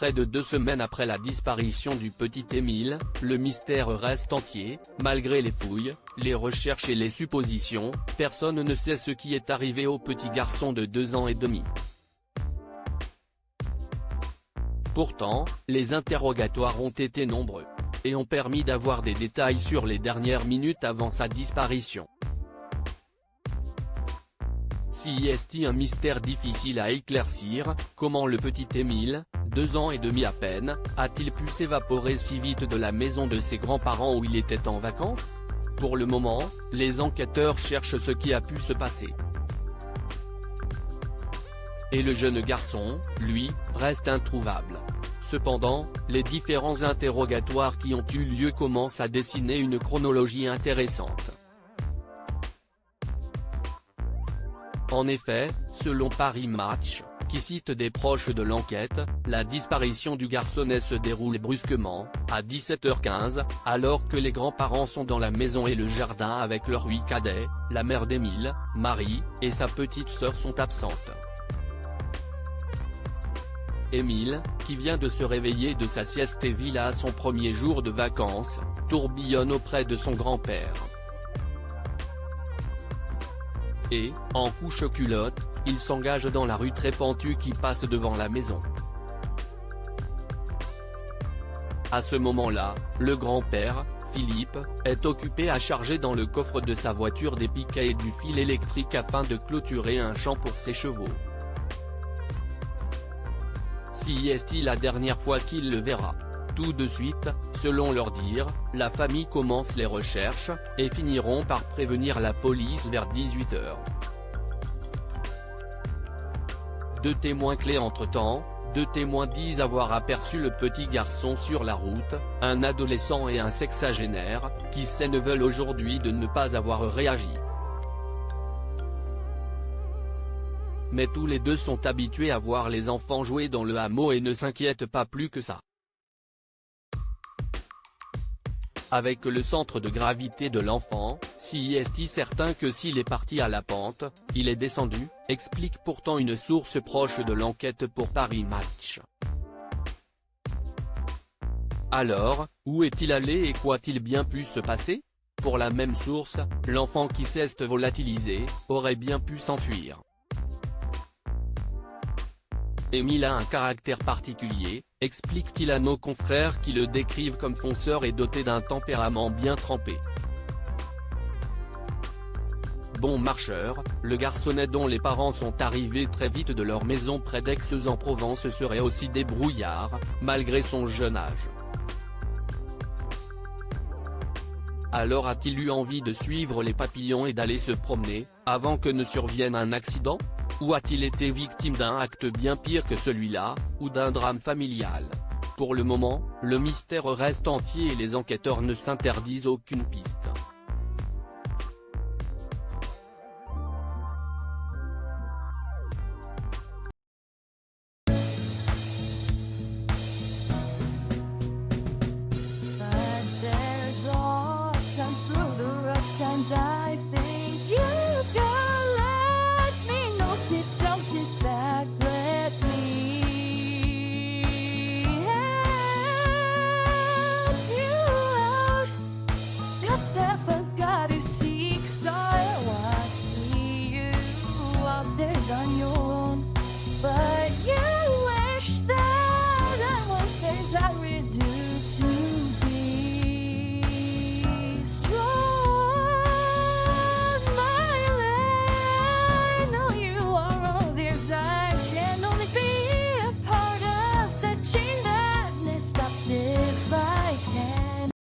Près de 2 semaines après la disparition du petit Émile, le mystère reste entier. Malgré les fouilles, les recherches et les suppositions, personne ne sait ce qui est arrivé au petit garçon de 2 ans et demi. Pourtant, les interrogatoires ont été nombreux et ont permis d'avoir des détails sur les dernières minutes avant sa disparition. Si est un mystère difficile à éclaircir, comment le petit Émile, 2 ans et demi à peine, a-t-il pu s'évaporer si vite de la maison de ses grands-parents où il était en vacances? Pour le moment, les enquêteurs cherchent ce qui a pu se passer. Et le jeune garçon, lui, reste introuvable. Cependant, les différents interrogatoires qui ont eu lieu commencent à dessiner une chronologie intéressante. En effet, selon Paris Match, qui cite des proches de l'enquête, la disparition du garçonnet se déroule brusquement, à 17h15, alors que les grands-parents sont dans la maison et le jardin avec leur 8 cadets, la mère d'Émile, Marie, et sa petite sœur sont absentes. Émile, qui vient de se réveiller de sa sieste et vit là son premier jour de vacances, tourbillonne auprès de son grand-père. Et, en couche-culotte, il s'engage dans la rue très pentue qui passe devant la maison. À ce moment-là, le grand-père, Philippe, est occupé à charger dans le coffre de sa voiture des piquets et du fil électrique afin de clôturer un champ pour ses chevaux. Si est-il la dernière fois qu'il le verra? Tout de suite, selon leur dire, la famille commence les recherches, et finiront par prévenir la police vers 18h. 2 témoins clés entre-temps, 2 témoins disent avoir aperçu le petit garçon sur la route, un adolescent et un sexagénaire, qui ne veulent aujourd'hui de ne pas avoir réagi. Mais tous les deux sont habitués à voir les enfants jouer dans le hameau et ne s'inquiètent pas plus que ça. Avec le centre de gravité de l'enfant, si est certain que s'il est parti à la pente, il est descendu, explique pourtant une source proche de l'enquête pour Paris Match. Alors, où est-il allé et quoi-t-il bien pu se passer? Pour la même source, l'enfant qui s'est volatilisé, aurait bien pu s'enfuir. Émile a un caractère particulier, explique-t-il à nos confrères qui le décrivent comme fonceur et doté d'un tempérament bien trempé. Bon marcheur, le garçonnet dont les parents sont arrivés très vite de leur maison près d'Aix-en-Provence serait aussi débrouillard, malgré son jeune âge. Alors a-t-il eu envie de suivre les papillons et d'aller se promener, avant que ne survienne un accident? Ou a-t-il été victime d'un acte bien pire que celui-là, ou d'un drame familial? Pour le moment, le mystère reste entier et les enquêteurs ne s'interdisent aucune piste.